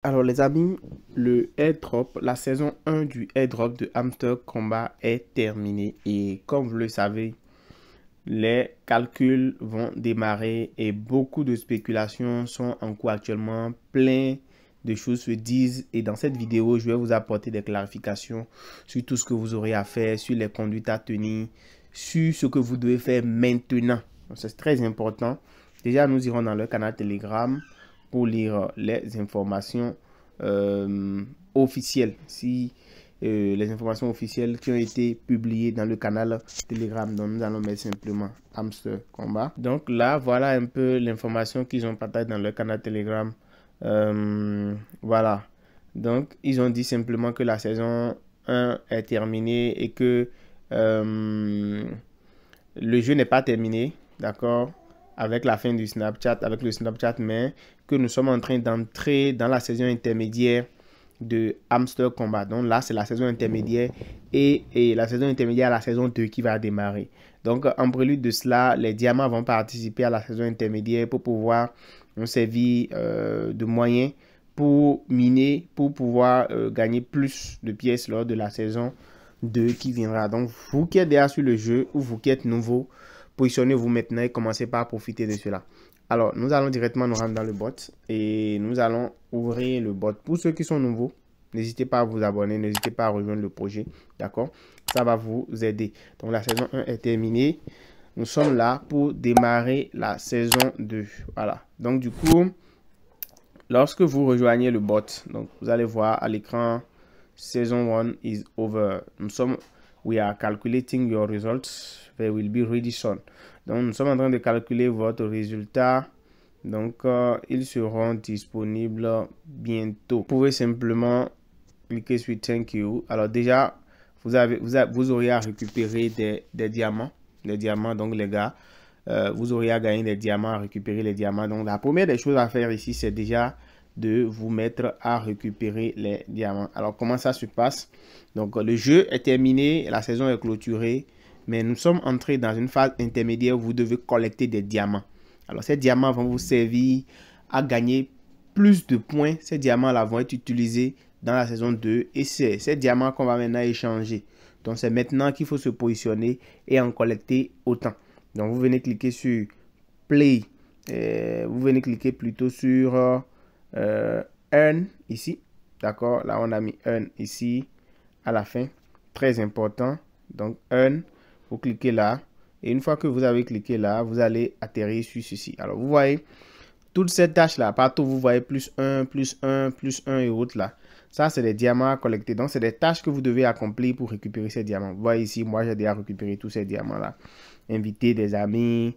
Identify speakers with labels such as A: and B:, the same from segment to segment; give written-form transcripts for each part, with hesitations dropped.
A: Alors les amis, le airdrop, la saison 1 du airdrop de Hamster Combat est terminée et comme vous le savez, les calculs vont démarrer et beaucoup de spéculations sont en cours actuellement. Plein de choses se disent et dans cette vidéo, je vais vous apporter des clarifications sur tout ce que vous aurez à faire, sur les conduites à tenir, sur ce que vous devez faire maintenant. C'est très important. Déjà, nous irons dans le canal Telegram pour lire les informations officielles. Si les informations officielles qui ont été publiées dans le canal Telegram, donc nous allons mettre simplement Hamster Combat. Donc là, voilà un peu l'information qu'ils ont partagée dans le canal Telegram. Voilà. Donc, ils ont dit simplement que la saison 1 est terminée et que le jeu n'est pas terminé, d'accord, avec la fin du Snapchat, avec le Snapchat, mais que nous sommes en train d'entrer dans la saison intermédiaire de Hamster Combat. Donc là, c'est la saison intermédiaire et la saison intermédiaire, la saison 2 qui va démarrer. Donc, en prélude de cela, les diamants vont participer à la saison intermédiaire pour pouvoir nous servir de moyens pour miner, pour pouvoir gagner plus de pièces lors de la saison 2 qui viendra. Donc, vous qui êtes déjà sur le jeu ou vous qui êtes nouveau, positionnez-vous maintenant et commencez par profiter de cela. Alors, nous allons directement nous rendre dans le bot et nous allons ouvrir le bot. Pour ceux qui sont nouveaux, n'hésitez pas à vous abonner, n'hésitez pas à rejoindre le projet, d'accord? Ça va vous aider. Donc, la saison 1 est terminée. Nous sommes là pour démarrer la saison 2. Voilà. Donc, du coup, lorsque vous rejoignez le bot, donc vous allez voir à l'écran Season 1 is over. We are calculating your results. They will be ready soon. Donc, nous sommes en train de calculer votre résultat. Donc, ils seront disponibles bientôt. Vous pouvez simplement cliquer sur Thank you. Alors, déjà, vous aurez à récupérer des diamants. Des diamants, donc les gars, vous aurez à gagner des diamants, à récupérer les diamants. Donc, la première des choses à faire ici, c'est déjà de vous mettre à récupérer les diamants. Alors, comment ça se passe? Donc, le jeu est terminé, la saison est clôturée, mais nous sommes entrés dans une phase intermédiaire où vous devez collecter des diamants. Alors, ces diamants vont vous servir à gagner plus de points. Ces diamants-là vont être utilisés dans la saison 2 et c'est ces diamants qu'on va maintenant échanger. Donc, c'est maintenant qu'il faut se positionner et en collecter autant. Donc, vous venez cliquer sur Play. Vous venez cliquer plutôt sur Earn ici. D'accord? Là, on a mis Earn ici à la fin. Très important. Donc, Earn. Vous cliquez là. Et une fois que vous avez cliqué là, vous allez atterrir sur ceci. Alors, vous voyez, toute cette tâche-là, partout, vous voyez plus 1, plus 1, plus 1 et autres là. Ça, c'est des diamants à collecter. Donc, c'est des tâches que vous devez accomplir pour récupérer ces diamants. Vous voyez ici, moi, j'ai déjà récupéré tous ces diamants-là. Inviter des amis,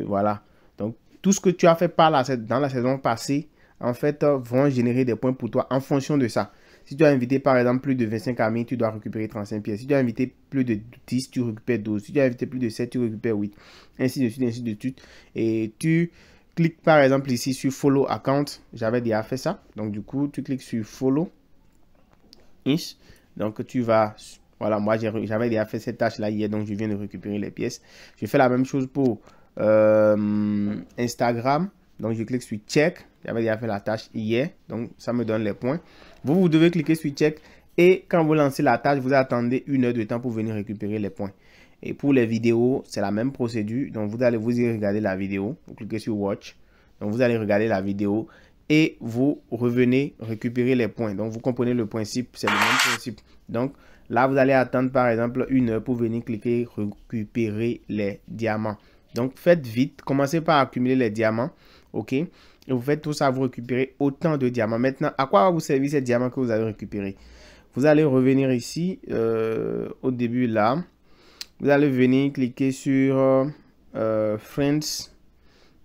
A: voilà. Donc, tout ce que tu as fait dans la saison passée, en fait, vont générer des points pour toi en fonction de ça. Si tu as invité par exemple plus de 25 amis, tu dois récupérer 35 pièces. Si tu as invité plus de 10, tu récupères 12. Si tu as invité plus de 7, tu récupères 8. Ainsi de suite, ainsi de suite. Et tu cliques par exemple ici sur Follow Account. J'avais déjà fait ça. Donc du coup, tu cliques sur Follow. Donc tu vas... Voilà, moi j'avais déjà fait cette tâche là hier, donc je viens de récupérer les pièces. Je fais la même chose pour Instagram. Donc je clique sur Check. J'avais déjà fait la tâche hier, donc ça me donne les points. Vous devez cliquer sur Check et quand vous lancez la tâche, vous attendez 1 heure de temps pour venir récupérer les points. Et pour les vidéos, c'est la même procédure. Donc vous allez vous y regarder la vidéo. Vous cliquez sur Watch. Donc vous allez regarder la vidéo et vous revenez récupérer les points. Donc vous comprenez le principe, c'est le même principe. Donc là, vous allez attendre par exemple 1 heure pour venir cliquer récupérer les diamants. Donc faites vite, commencez par accumuler les diamants, ok? Et vous faites tout ça, vous récupérez autant de diamants. Maintenant, à quoi va vous servir ces diamants que vous avez récupérés? Vous allez revenir ici, au début là. Vous allez venir cliquer sur Friends,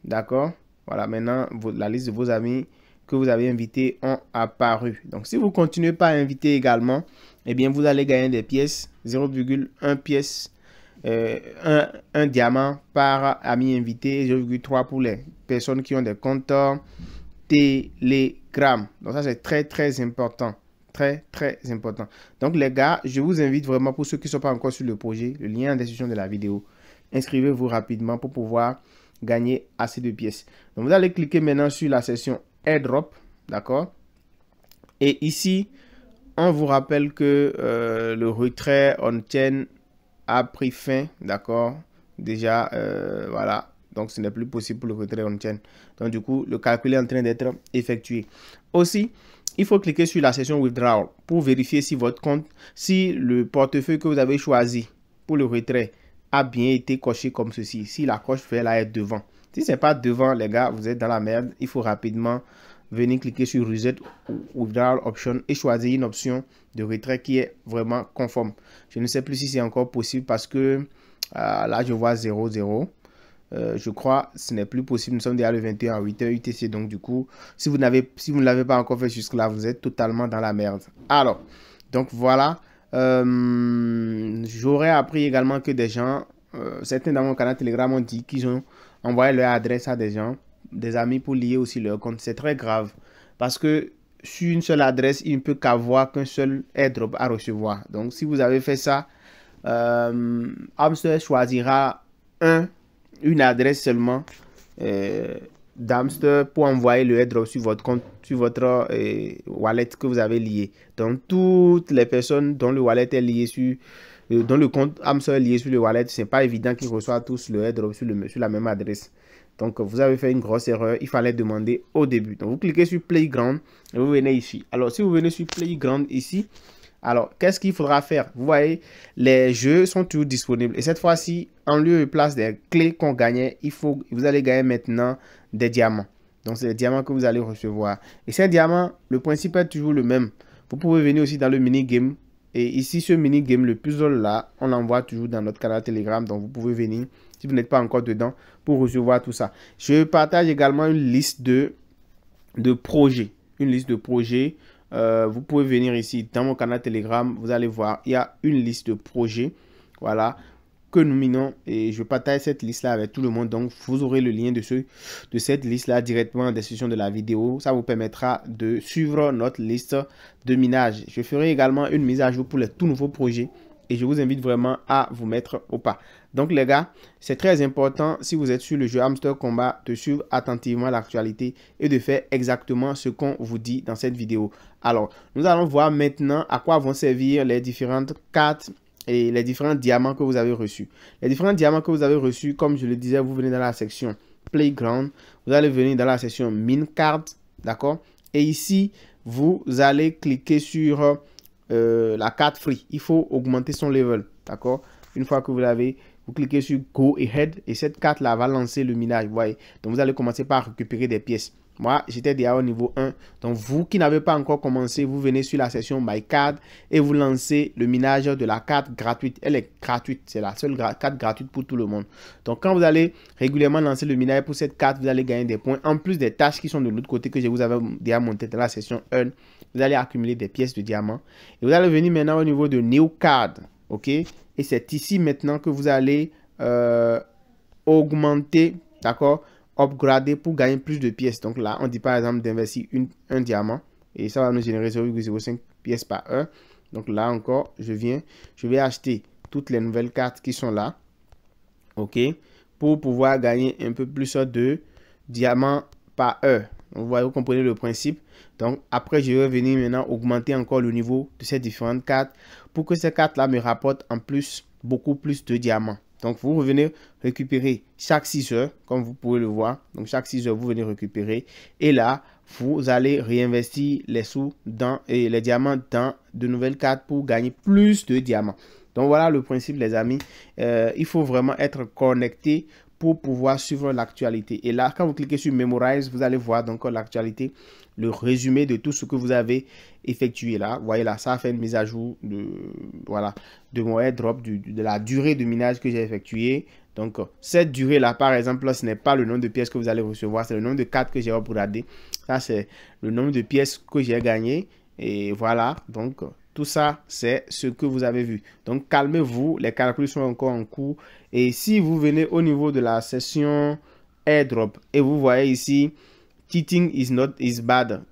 A: d'accord? Voilà, maintenant, la liste de vos amis que vous avez invités ont apparu. Donc, si vous continuez pas à inviter également, eh bien, vous allez gagner des pièces, 0,1 pièce, un diamant par ami invité, 0,3 pour les personnes qui ont des comptes Telegram. Donc, ça, c'est très, très important. Très, très important. Donc, les gars, je vous invite vraiment, pour ceux qui ne sont pas encore sur le projet, le lien en description de la vidéo. Inscrivez-vous rapidement pour pouvoir gagner assez de pièces. Donc, vous allez cliquer maintenant sur la section airdrop, d'accord? Et ici, on vous rappelle que le retrait on-chain a pris fin, d'accord? Déjà, voilà. Donc, ce n'est plus possible pour le retrait on-chain. Donc, du coup, le calcul est en train d'être effectué. Aussi, il faut cliquer sur la section Withdrawal pour vérifier si votre compte, si le portefeuille que vous avez choisi pour le retrait a bien été coché comme ceci. Si la coche fait là est devant. Si ce n'est pas devant, les gars, vous êtes dans la merde. Il faut rapidement venir cliquer sur Reset Withdrawal Option et choisir une option de retrait qui est vraiment conforme. Je ne sais plus si c'est encore possible parce que là, je vois 0,0. Je crois que ce n'est plus possible. Nous sommes déjà le 21 à 8h UTC. Donc, du coup, si vous ne l'avez pas encore fait jusque-là, vous êtes totalement dans la merde. Alors, donc voilà. J'aurais appris également que des gens, certains dans mon canal Telegram ont dit qu'ils ont envoyé leur adresse à des gens, des amis pour lier aussi leur compte. C'est très grave parce que sur une seule adresse, il ne peut qu'avoir qu'un seul airdrop à recevoir. Donc, si vous avez fait ça, Hamster choisira une adresse seulement d'Hamster pour envoyer le airdrop sur votre compte, sur votre wallet que vous avez lié. Donc, toutes les personnes dont le wallet est lié sur, dont le compte Hamster est lié sur le wallet, ce n'est pas évident qu'ils reçoivent tous le airdrop sur la même adresse. Donc, vous avez fait une grosse erreur. Il fallait demander au début. Donc, vous cliquez sur Playground et vous venez ici. Alors, si vous venez sur Playground ici, alors, qu'est-ce qu'il faudra faire? Vous voyez, les jeux sont toujours disponibles. Et cette fois-ci, en lieu et place des clés qu'on gagnait, vous allez gagner maintenant des diamants. Donc, c'est les diamants que vous allez recevoir. Et ces diamants, le principe est toujours le même. Vous pouvez venir aussi dans le mini-game. Et ici, ce mini-game, le puzzle là, on l'envoie toujours dans notre canal Telegram. Donc, vous pouvez venir, si vous n'êtes pas encore dedans, pour recevoir tout ça. Je partage également une liste de projets. Une liste de projets. Vous pouvez venir ici dans mon canal Telegram. Vous allez voir, il y a une liste de projets. Voilà. Que nous minons. Et je partage cette liste-là avec tout le monde. Donc, vous aurez le lien de cette liste-là directement en description de la vidéo. Ça vous permettra de suivre notre liste de minage. Je ferai également une mise à jour pour les tout nouveaux projets. Et je vous invite vraiment à vous mettre au pas. Donc les gars, c'est très important si vous êtes sur le jeu Hamster Combat de suivre attentivement l'actualité et de faire exactement ce qu'on vous dit dans cette vidéo. Alors, nous allons voir maintenant à quoi vont servir les différentes cartes et les différents diamants que vous avez reçus. Les différents diamants que vous avez reçus, comme je le disais, vous venez dans la section Playground. Vous allez venir dans la section Min Card, d'accord? Et ici, vous allez cliquer sur la carte free. Il faut augmenter son level, d'accord? Une fois que vous l'avez, vous cliquez sur Go Ahead et cette carte là va lancer le minage, vous voyez. Donc vous allez commencer par récupérer des pièces. Moi, j'étais déjà au niveau 1. Donc vous qui n'avez pas encore commencé, vous venez sur la section My Card et vous lancez le minage de la carte gratuite. Elle est gratuite, c'est la seule carte gratuite pour tout le monde. Donc quand vous allez régulièrement lancer le minage pour cette carte, vous allez gagner des points. En plus des tâches qui sont de l'autre côté que je vous avais déjà monté dans la section 1, vous allez accumuler des pièces de diamant. Et vous allez venir maintenant au niveau de New Card, ok? Et c'est ici maintenant que vous allez augmenter, d'accord? Upgrader pour gagner plus de pièces. Donc là, on dit par exemple d'investir un diamant et ça va nous générer 0,05 pièces par heure. Donc là encore, je vais acheter toutes les nouvelles cartes qui sont là, ok, pour pouvoir gagner un peu plus de diamants par heure. Donc, vous voyez, vous comprenez le principe. Donc après, je vais venir maintenant augmenter encore le niveau de ces différentes cartes pour que ces cartes-là me rapportent en plus beaucoup plus de diamants. Donc, vous revenez récupérer chaque 6 heures, comme vous pouvez le voir. Donc, chaque 6 heures, vous venez récupérer. Et là, vous allez réinvestir les sous et les diamants dans de nouvelles cartes pour gagner plus de diamants. Donc, voilà le principe, les amis. Il faut vraiment être connecté pour pouvoir suivre l'actualité. Et là, quand vous cliquez sur Memorize, vous allez voir donc l'actualité, le résumé de tout ce que vous avez effectué là. Vous voyez là, ça a fait une mise à jour de, voilà, de mon airdrop, de la durée de minage que j'ai effectué. Donc, cette durée-là, par exemple, là, ce n'est pas le nombre de pièces que vous allez recevoir, c'est le nombre de cartes que j'ai upgradé. Ça, c'est le nombre de pièces que j'ai gagné. Et voilà, donc, tout ça, c'est ce que vous avez vu. Donc, calmez-vous, les calculs sont encore en cours. Et si vous venez au niveau de la session airdrop et vous voyez ici, cheating is bad.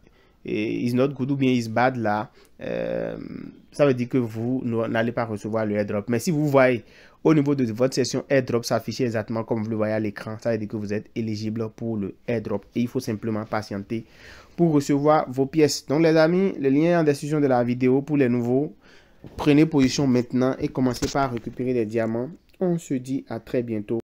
A: is not good ou bien is bad là, ça veut dire que vous n'allez pas recevoir le airdrop. Mais si vous voyez au niveau de votre session airdrop s'afficher exactement comme vous le voyez à l'écran, ça veut dire que vous êtes éligible pour le airdrop et il faut simplement patienter pour recevoir vos pièces. Donc les amis, le lien est en description de la vidéo pour les nouveaux. Prenez position maintenant et commencez par récupérer des diamants. On se dit à très bientôt.